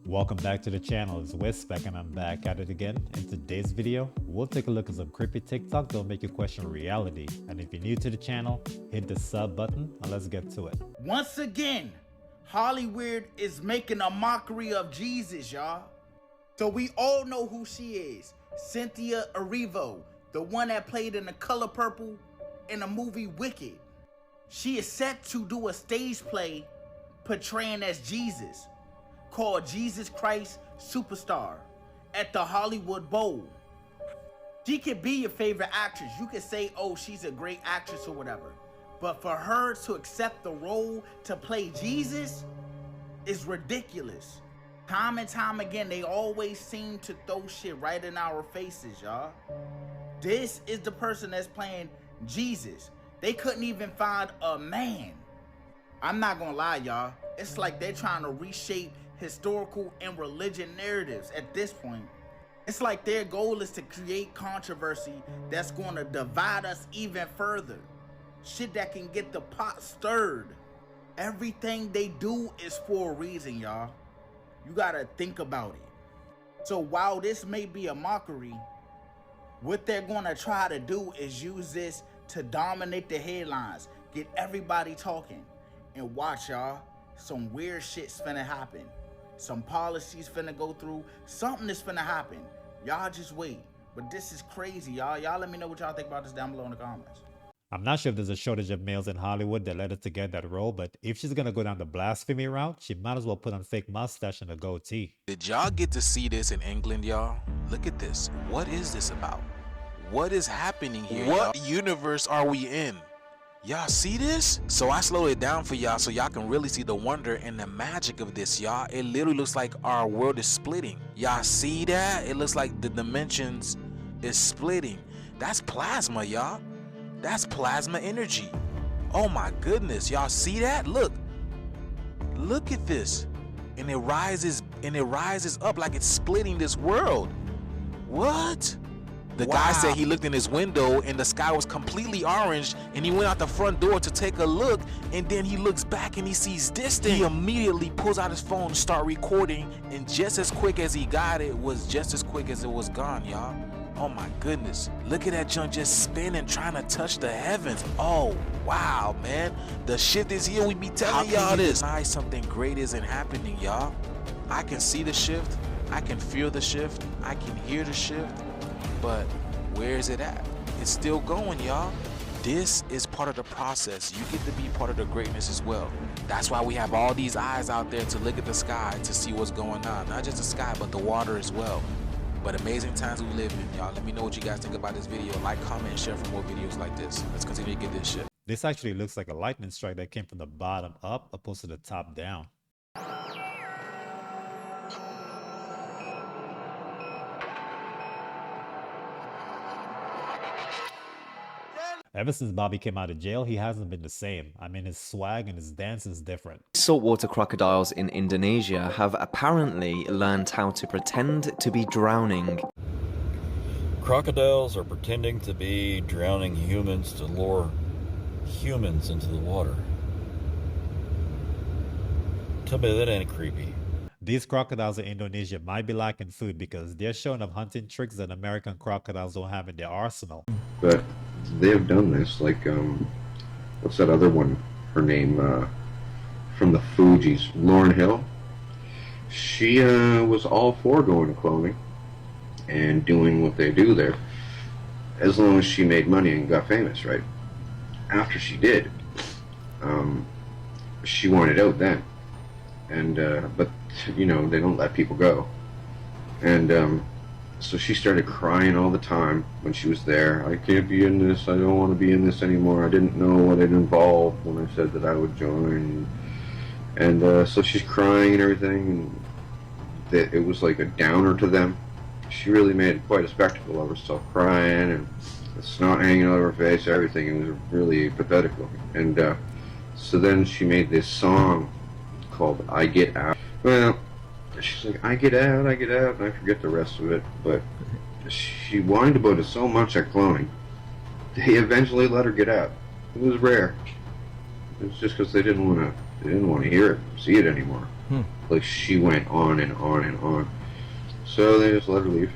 Welcome back to the channel. It's WIZSPEK and I'm back at it again. In today's video, we'll take a look at some creepy TikTok that'll make you question reality. And if you're new to the channel, hit the sub button and let's get to it. Once again, Hollywood is making a mockery of Jesus, y'all. So we all know who she is. Cynthia Erivo, the one that played in The Color Purple in the movie Wicked. She is set to do a stage play portraying as Jesus, called Jesus Christ Superstar, at the Hollywood Bowl. She could be your favorite actress. You could say, oh, she's a great actress or whatever. But for her to accept the role to play Jesus is ridiculous. Time and time again, they always seem to throw shit right in our faces, y'all. This is the person that's playing Jesus. They couldn't even find a man. I'm not gonna lie, y'all. It's like they're trying to reshape historical and religion narratives at this point. It's like their goal is to create controversy that's gonna divide us even further. Shit that can get the pot stirred. Everything they do is for a reason, y'all. You gotta think about it. So while this may be a mockery, what they're gonna try to do is use this to dominate the headlines, get everybody talking. And watch, y'all, some weird shit's finna happen. Some policies finna go through, something is finna happen. Y'all just wait. But this is crazy, y'all. Y'all let me know what y'all think about this down below in the comments. I'm not sure if there's a shortage of males in Hollywood that led her to get that role, but if she's gonna go down the blasphemy route, she might as well put on fake mustache and a goatee. Did y'all get to see this in England, y'all? Look at this. What is this about? What is happening here? What universe are we in? Y'all see this? So I slowed it down for y'all so y'all can really see the wonder and the magic of this, y'all. It literally looks like our world is splitting. Y'all see that? It looks like the dimensions is splitting. That's plasma, y'all. That's plasma energy. Oh my goodness. Y'all see that? Look. Look at this. And it rises up like it's splitting this world. What? The guy said he looked in his window and the sky was completely orange, and he went out the front door to take a look, and then he looks back and he sees this thing. He immediately pulls out his phone and start recording, and just as quick as he got it was just as quick as it was gone, y'all. Oh my goodness. Look at that junk just spinning, trying to touch the heavens. Oh wow, man. The shift is here. We be telling y'all this. Something great isn't happening, y'all. I can see the shift. I can feel the shift. I can hear the shift. But where is it at? It's still going, y'all. This is part of the process. You get to be part of the greatness as well. That's why we have all these eyes out there to look at the sky to see what's going on. Not just the sky, but the water as well. But amazing times we live in, y'all. Let me know what you guys think about this video. Like, comment, and share for more videos like this. Let's continue to get this shit. This actually looks like a lightning strike that came from the bottom up opposed to the top down. Ever since Bobby came out of jail, he hasn't been the same. I mean, his swag and his dance is different. Saltwater crocodiles in Indonesia have apparently learned how to pretend to be drowning. Crocodiles are pretending to be drowning humans to lure humans into the water. Tell me that ain't creepy. These crocodiles in Indonesia might be lacking food because they're showing up hunting tricks that American crocodiles don't have in their arsenal. But they have done this, like, what's that other one, her name, from the Fugees, Lauryn Hill. She was all for going to cloning and doing what they do there, as long as she made money and got famous, right? After she did, she wanted out then, and but you know, they don't let people go, and so she started crying all the time when she was there. I can't be in this, I don't want to be in this anymore, I didn't know what it involved when I said that I would join. And so she's crying and everything, and it was like a downer to them. She really made quite a spectacle of herself, crying and the snot hanging out of her face, everything. It was really pathetic looking. And so then she made this song called I Get Out. Well, she's like, I get out, and I forget the rest of it, but she whined about it so much at cloning, they eventually let her get out. It was rare. It was just because they didn't want to hear it, see it anymore. like she went on and on and on. So they just let her leave.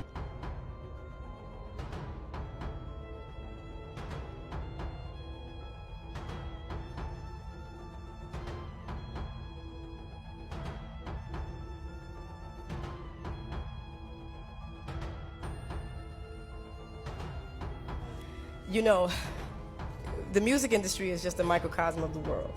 You know, the music industry is just a microcosm of the world.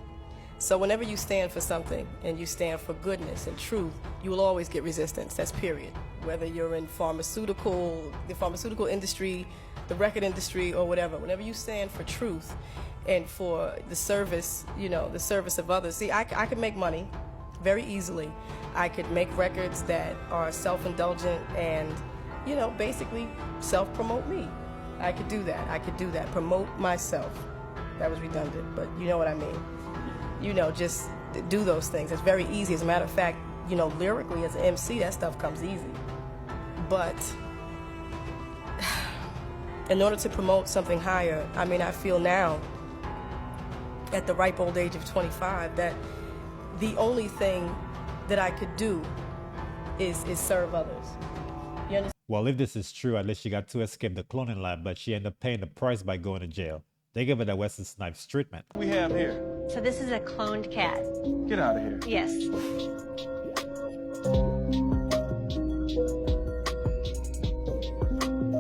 So whenever you stand for something and you stand for goodness and truth, you will always get resistance. That's period. Whether you're in the pharmaceutical industry, the record industry, or whatever. Whenever you stand for truth and for the service, you know, the service of others. See, I could make money very easily. I could make records that are self-indulgent and, you know, basically self-promote me. I could do that. I could do that. Promote myself. That was redundant, but you know what I mean. You know, just do those things. It's very easy. As a matter of fact, you know, lyrically as an MC, that stuff comes easy. But in order to promote something higher, I mean, I feel now, at the ripe old age of 25, that the only thing that I could do is serve others. You understand? Well, if this is true, at least she got to escape the cloning lab, but she ended up paying the price by going to jail. They give her the Wesley Snipes treatment. We have here. So this is a cloned cat. Get out of here. Yes.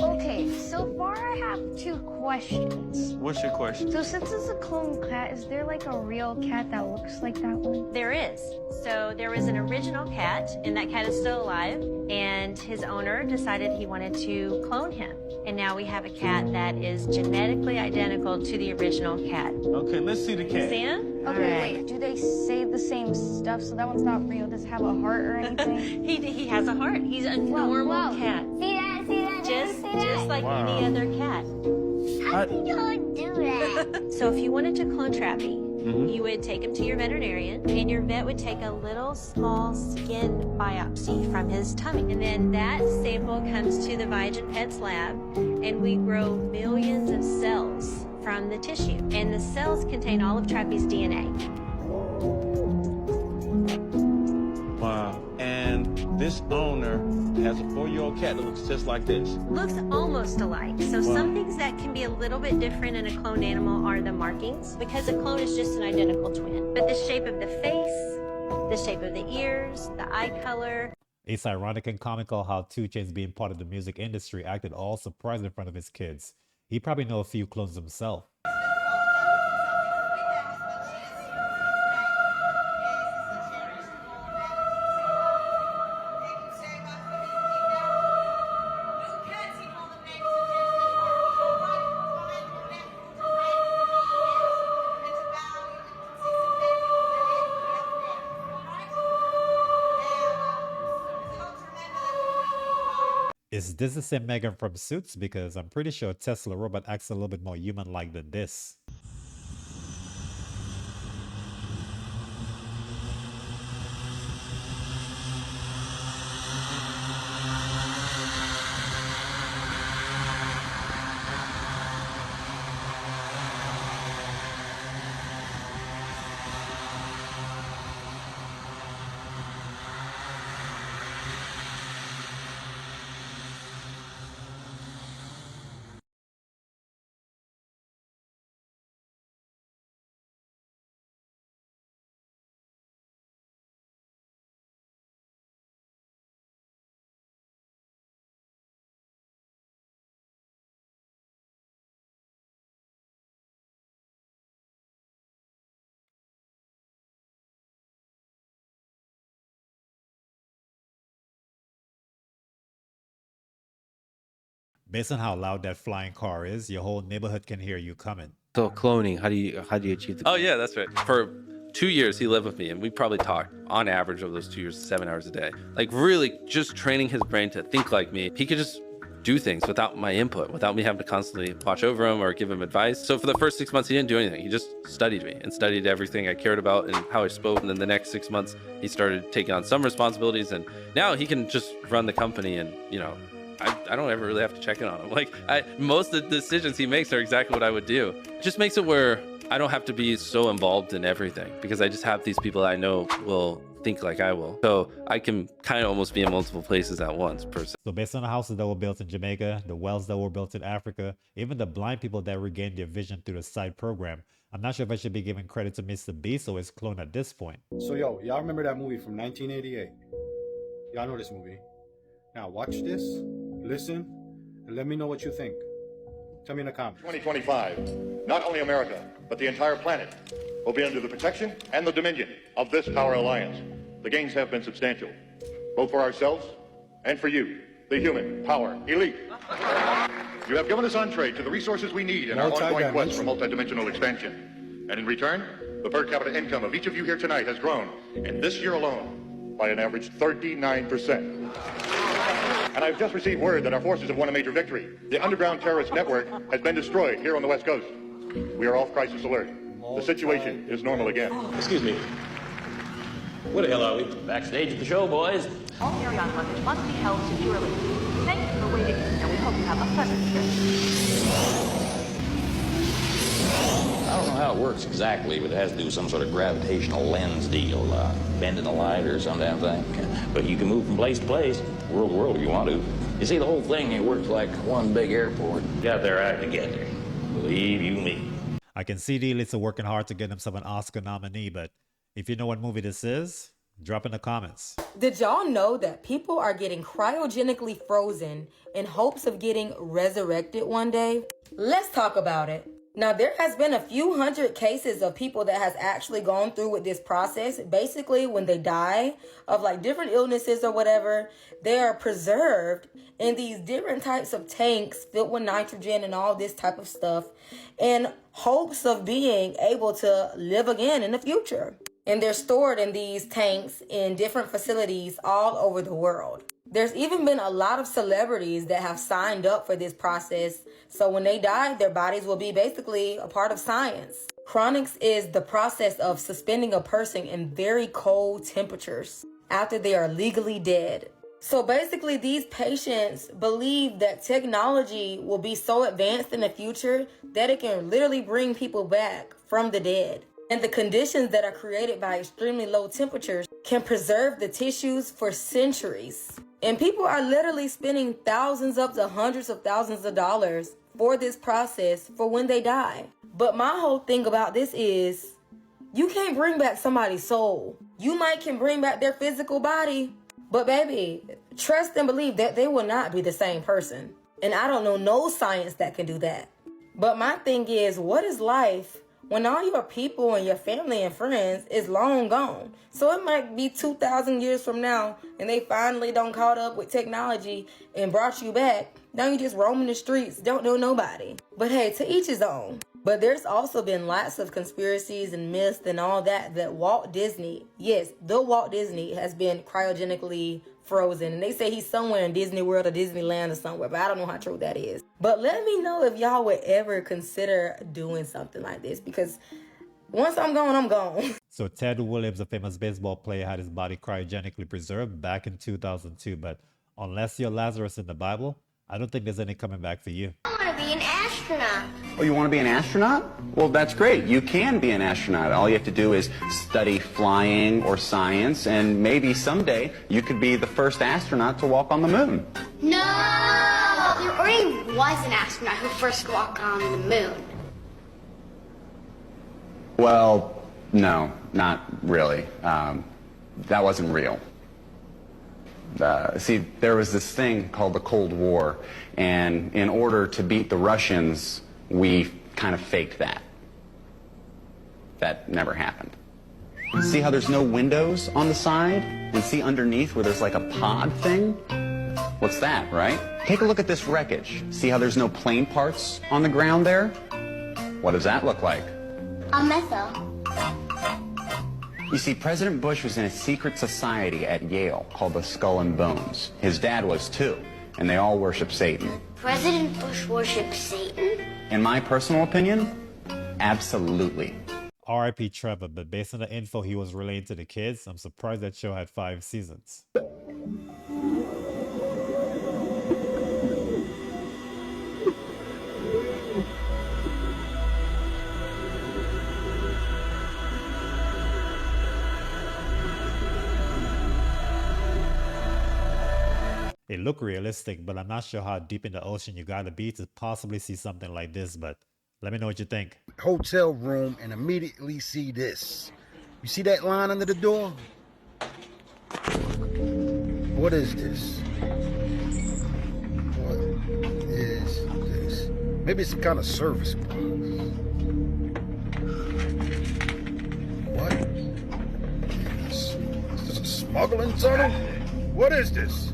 Okay, so far I have 2 questions. What's your question? So since it's a clone cat, is there like a real cat that looks like that one? There is. So there was an original cat, and that cat is still alive, and his owner decided he wanted to clone him. And now we have a cat that is genetically identical to the original cat. Okay, let's see the cat. See him? Okay, wait, do they say the same stuff? So that one's not real. Does it have a heart or anything? He has a heart. He's a normal cat. See that? See that? Just like any other cat. How do you do that? So if you wanted to clone Trappy, you would take him to your veterinarian, and your vet would take a little small skin biopsy from his tummy. And then that sample comes to the Vigen Pets lab, and we grow millions of cells from the tissue. And the cells contain all of Trappy's DNA. Wow. And this owner has a 4-year-old cat that looks just like this. Looks almost alike. So Wow. some things that can be a little bit different in a cloned animal are the markings, because a clone is just an identical twin. But the shape of the face, the shape of the ears, the eye color. It's ironic and comical how 2 Chainz, being part of the music industry, acted all surprised in front of his kids. He probably know a few clones himself. Is this the same Megan from Suits? Because I'm pretty sure Tesla robot acts a little bit more human-like than this. Based on how loud that flying car is, your whole neighborhood can hear you coming. So cloning, how do you achieve the? Oh yeah, that's right. For 2 years he lived with me, and we probably talked on average over those 2 years 7 hours a day. Like really just training his brain to think like me. He could just do things without my input, without me having to constantly watch over him or give him advice. So for the first 6 months he didn't do anything. He just studied me and studied everything I cared about and how I spoke. And then the next 6 months he started taking on some responsibilities, and now he can just run the company. And you know, I don't ever really have to check in on him. Like most of the decisions he makes are exactly what I would do. It just makes it where I don't have to be so involved in everything, because I just have these people that I know will think like I will. So I can kind of almost be in multiple places at once per se. So based on the houses that were built in Jamaica, the wells that were built in Africa, even the blind people that regained their vision through the side program, I'm not sure if I should be giving credit to Mr. Beast or his clone at this point. So yo, y'all remember that movie from 1988? Y'all know this movie. Now watch this, listen, and let me know what you think. Tell me in the comments. 2025, not only America, but the entire planet will be under the protection and the dominion of this power alliance. The gains have been substantial, both for ourselves and for you, the human power elite. You have given us entree to the resources we need in our ongoing quest for multidimensional expansion. And in return, the per capita income of each of you here tonight has grown, in this year alone, by an average 39%. And I've just received word that our forces have won a major victory. The underground terrorist network has been destroyed here on the West Coast. We are off crisis alert. The situation is normal again. Excuse me. Where the hell are we? Backstage at the show, boys. All carry-on luggage must be held securely. Thank you for waiting, and we hope you have a pleasant trip. I don't know how it works exactly, but it has to do with some sort of gravitational lens deal, bending the light or some damn thing. But you can move from place to place, world to world if you want to. You see, the whole thing, it works like one big airport. Got their act together. Believe you me. I can see the elites are working hard to get themselves an Oscar nominee, but if you know what movie this is, drop in the comments. Did y'all know that people are getting cryogenically frozen in hopes of getting resurrected one day? Let's talk about it. Now, there has been a few hundred cases of people that has actually gone through with this process. Basically, when they die of like different illnesses or whatever, they are preserved in these different types of tanks filled with nitrogen and all this type of stuff in hopes of being able to live again in the future. And they're stored in these tanks in different facilities all over the world. There's even been a lot of celebrities that have signed up for this process. So when they die, their bodies will be basically a part of science. Cryonics is the process of suspending a person in very cold temperatures after they are legally dead. So basically, these patients believe that technology will be so advanced in the future that it can literally bring people back from the dead. And the conditions that are created by extremely low temperatures can preserve the tissues for centuries. And people are literally spending thousands up to hundreds of thousands of dollars for this process for when they die. But my whole thing about this is you can't bring back somebody's soul. You might can bring back their physical body, but baby, trust and believe that they will not be the same person. And I don't know no science that can do that. But my thing is, what is life when all your people and your family and friends is long gone? So it might be 2,000 years from now and they finally don't caught up with technology and brought you back. Now you just roaming the streets, don't know nobody. But hey, to each his own. But there's also been lots of conspiracies and myths and all that Walt Disney, yes, the Walt Disney has been cryogenically frozen. And they say he's somewhere in Disney World or Disneyland or somewhere, but I don't know how true that is. But let me know if y'all would ever consider doing something like this, because once I'm gone, I'm gone. So Ted Williams, a famous baseball player, had his body cryogenically preserved back in 2002. But unless you're Lazarus in the Bible, I don't think there's any coming back for you. I want to be an astronaut. Oh, you want to be an astronaut? Well, that's great. You can be an astronaut. All you have to do is study flying or science, and maybe someday you could be the first astronaut to walk on the moon. No! There already was an astronaut who first walked on the moon. Well, no, not really. That wasn't real. See, there was this thing called the Cold War, and in order to beat the Russians, we kind of faked that. That never happened. See how there's no windows on the side? And see underneath where there's like a pod thing? What's that, right? Take a look at this wreckage. See how there's no plane parts on the ground there? What does that look like? A missile. You see, President Bush was in a secret society at Yale called the Skull and Bones. His dad was too, and they all worship Satan. President Bush worships Satan? In my personal opinion, absolutely. R.I.P. Trevor, but based on the info he was relaying to the kids, I'm surprised that show had 5 seasons. It looked realistic, but I'm not sure how deep in the ocean you gotta be to possibly see something like this, but let me know what you think. Hotel room and immediately see this. You see that line under the door? What is this? What is this? Maybe it's some kind of service box. What? Is this a smuggling tunnel? What is this?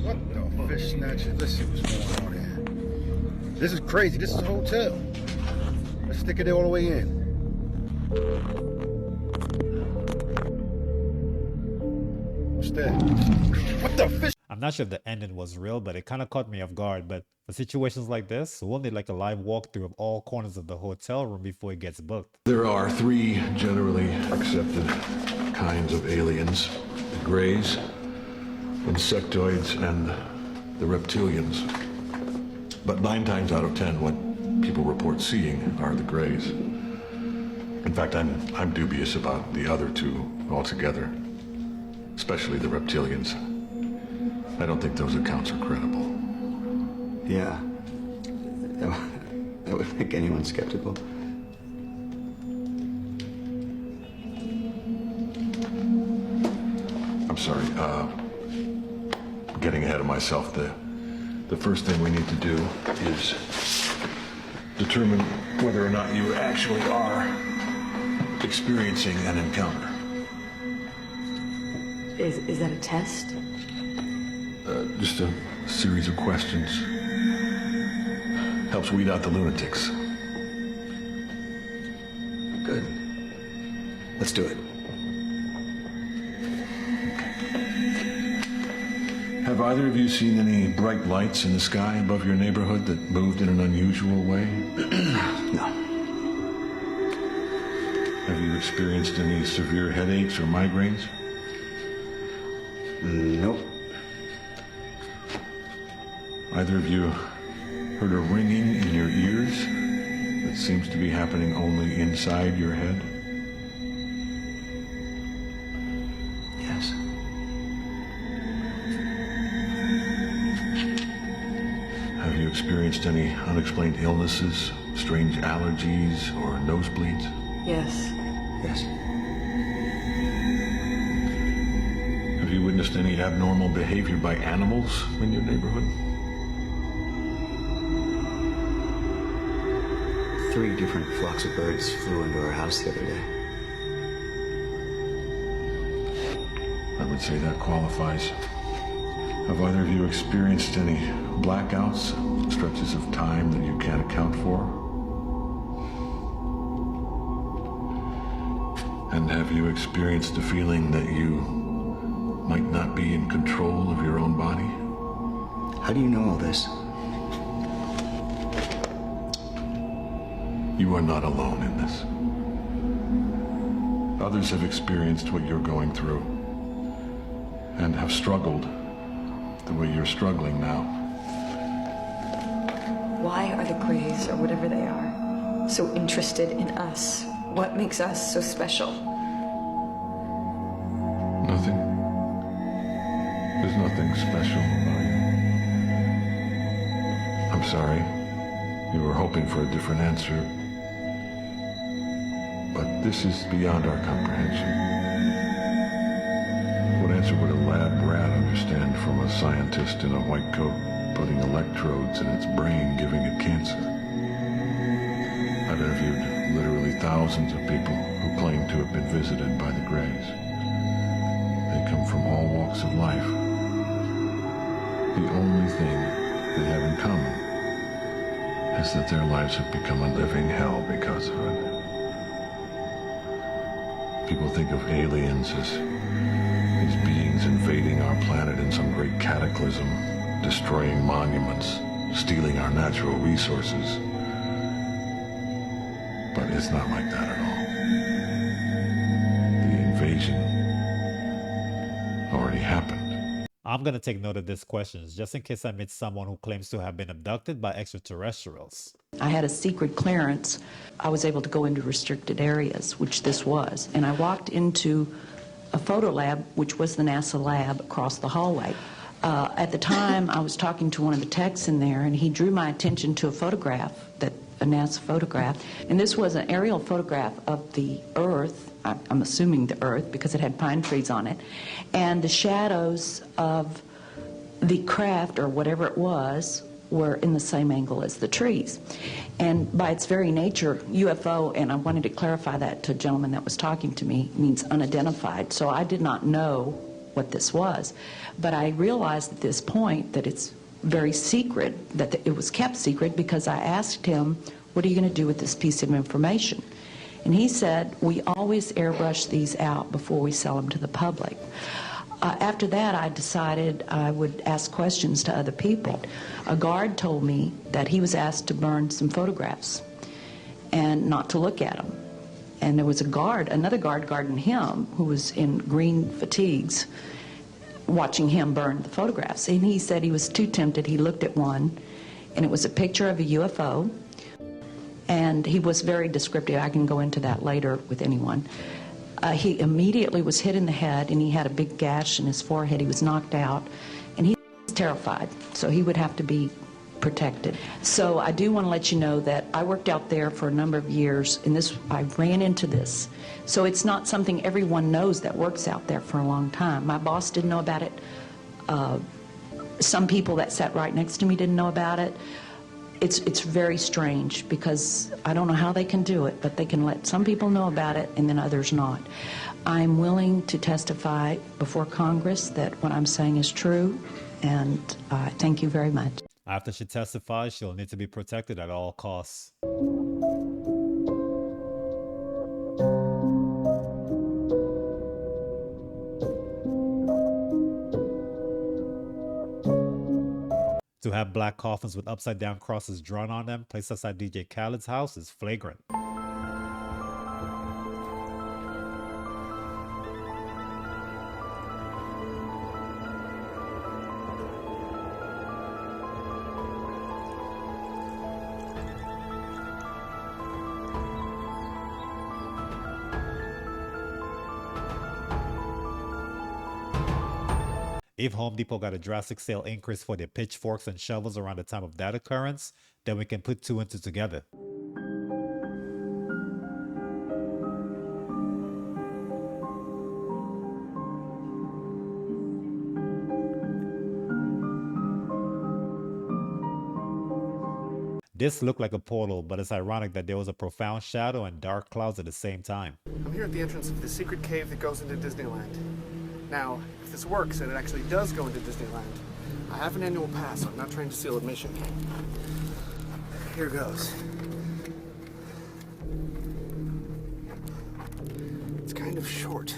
What the fish snatcher? Let's see what's going on here. This is crazy. This is a hotel. Let's stick it all the way in. What's that? What the fish? I'm not sure if the ending was real, but it kind of caught me off guard. But for situations like this, we'll need like a live walkthrough of all corners of the hotel room before it gets booked. There are three generally accepted kinds of aliens: the Greys, insectoids, and the reptilians. But 9 times out of 10, what people report seeing are the Greys. In fact, I'm dubious about the other two altogether, especially the reptilians. I don't think those accounts are credible. Yeah, that would make anyone skeptical. I'm sorry, I'm getting ahead of myself. The first thing we need to do is determine whether or not you actually are experiencing an encounter. Is that a test? Just a series of questions. Helps weed out the lunatics. Good. Let's do it. Have either of you seen any bright lights in the sky above your neighborhood that moved in an unusual way? No. Have you experienced any severe headaches or migraines? Nope. Either of you heard a ringing in your ears that seems to be happening only inside your head? Yes. Have you experienced any unexplained illnesses, strange allergies, or nosebleeds? Yes. Yes. Have you witnessed any abnormal behavior by animals in your neighborhood? 3 different flocks of birds flew into our house the other day. I would say that qualifies. Have either of you experienced any blackouts, stretches of time that you can't account for? And have you experienced the feeling that you might not be in control of your own body? How do you know all this? You are not alone in this. Others have experienced what you're going through and have struggled the way you're struggling now. Why are the Greys, or whatever they are, so interested in us? What makes us so special? Nothing. There's nothing special about you. I'm sorry. You were hoping for a different answer. But this is beyond our comprehension. What answer would a lab rat understand from a scientist in a white coat putting electrodes in its brain, giving it cancer? I've interviewed literally thousands of people who claim to have been visited by the Greys. They come from all walks of life. The only thing they have in common is that their lives have become a living hell because of it. People think of aliens as these beings invading our planet in some great cataclysm, destroying monuments, stealing our natural resources. But it's not like that at all. The invasion already happened. I'm gonna take note of these questions just in case I meet someone who claims to have been abducted by extraterrestrials. I had a secret clearance. I was able to go into restricted areas, which this was, and I walked into a photo lab, which was the NASA lab across the hallway. At the time, I was talking to one of the techs in there, and he drew my attention to a photograph, a NASA photograph, and this was an aerial photograph of the Earth. I'm assuming the Earth because it had pine trees on it, and the shadows of the craft or whatever it was were in the same angle as the trees. And by its very nature, UFO, and I wanted to clarify that to a gentleman that was talking to me, means unidentified. So I did not know what this was. But I realized at this point that it's very secret, that it was kept secret, because I asked him, what are you going to do with this piece of information? And he said, we always airbrush these out before we sell them to the public. After that, I decided I would ask questions to other people. A guard told me that he was asked to burn some photographs and not to look at them. And there was a guard, another guard guarding him, who was in green fatigues, watching him burn the photographs. And he said he was too tempted. He looked at one, and it was a picture of a UFO. And he was very descriptive. I can go into that later with anyone. He immediately was hit in the head, and he had a big gash in his forehead. He was knocked out, and he was terrified, so he would have to be protected. So I do want to let you know that I worked out there for a number of years, and I ran into this. So it's not something everyone knows that works out there for a long time. My boss didn't know about it. Some people that sat right next to me didn't know about it. It's very strange, because I don't know how they can do it, but they can let some people know about it and then others not. I'm willing to testify before Congress that what I'm saying is true, and thank you very much. After she testifies, she'll need to be protected at all costs. To have black coffins with upside-down crosses drawn on them placed outside DJ Khaled's house is flagrant. If Home Depot got a drastic sale increase for their pitchforks and shovels around the time of that occurrence, then we can put two and two together. This looked like a portal, but it's ironic that there was a profound shadow and dark clouds at the same time. I'm here at the entrance of the secret cave that goes into Disneyland. Now, if this works and it actually does go into Disneyland, I have an annual pass, so I'm not trying to steal admission. Here goes. It's kind of short.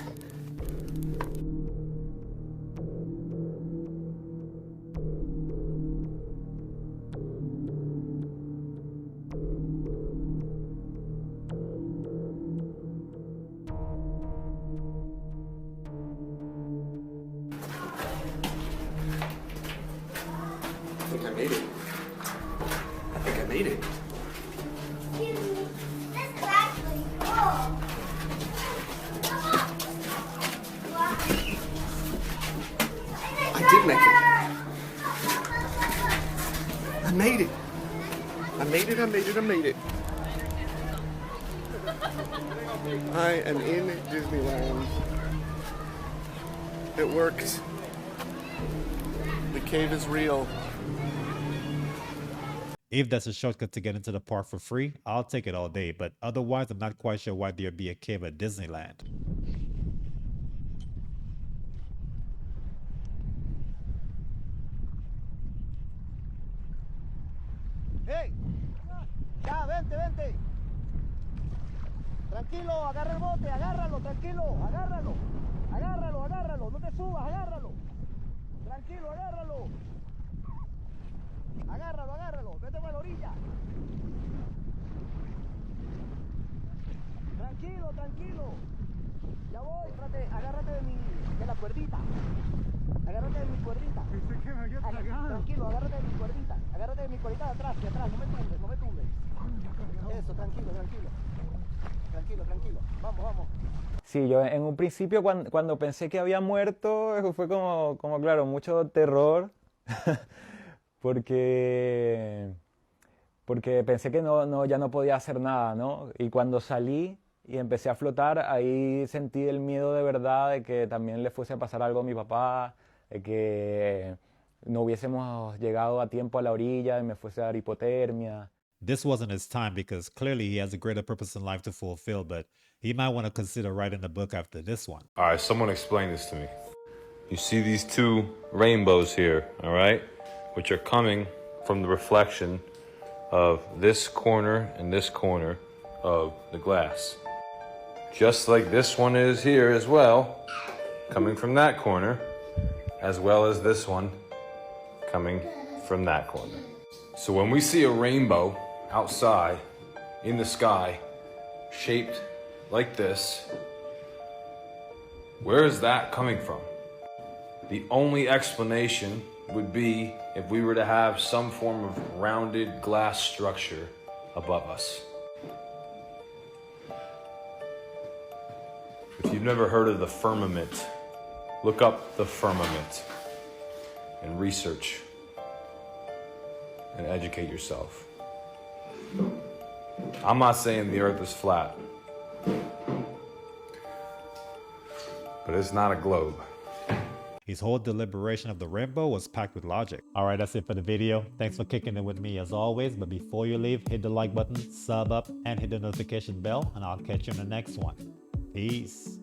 I think I made it. I think I made it. Excuse me, this is actually cool. I did make it. I made it. I made it, I made it, I made it. I am in Disneyland. It worked. The cave is real. If that's a shortcut to get into the park for free, I'll take it all day, but otherwise I'm not quite sure why there'd be a cave at Disneyland. ¡Hey! Ya, vente, vente. Tranquilo, agarra el bote, agárralo, tranquilo, agárralo. Agárralo, agárralo, no te subas, agárralo. Tranquilo, agárralo. Agárralo, agárralo, vete para la orilla. Tranquilo, tranquilo. Ya voy, espérate, agárrate de la cuerdita. Agárrate de mi cuerdita. Pensé que me había tragado. Tranquilo, agárrate de mi cuerdita. Agárrate de mi cuerdita de atrás, no me tumbes, no me tumbes. Eso, tranquilo, tranquilo. Tranquilo, tranquilo. Vamos, vamos. Sí, yo en un principio cuando pensé que había muerto fue como claro, mucho terror porque pensé que ya no podía hacer nada, ¿no? Y cuando salí y empecé a flotar, ahí sentí el miedo de verdad de que también le fuese a pasar algo a mi papá, de que no hubiésemos llegado a tiempo a la orilla y me fuese a dar hipotermia. This wasn't his time because clearly he has a greater purpose in life to fulfill, but he might want to consider writing a book after this one. All right, someone explain this to me. You see these two rainbows here, all right, which are coming from the reflection of this corner and this corner of the glass. Just like this one is here as well, coming from that corner, as well as this one coming from that corner. So when we see a rainbow outside in the sky, shaped like this, where is that coming from? The only explanation would be if we were to have some form of rounded glass structure above us. If you've never heard of the firmament, look up the firmament and research and educate yourself. I'm not saying the earth is flat, but it's not a globe. His whole deliberation of the rainbow was packed with logic. Alright, that's it for the video. Thanks for kicking it with me as always, but before you leave, hit the like button, sub up, and hit the notification bell, and I'll catch you in the next one. Peace.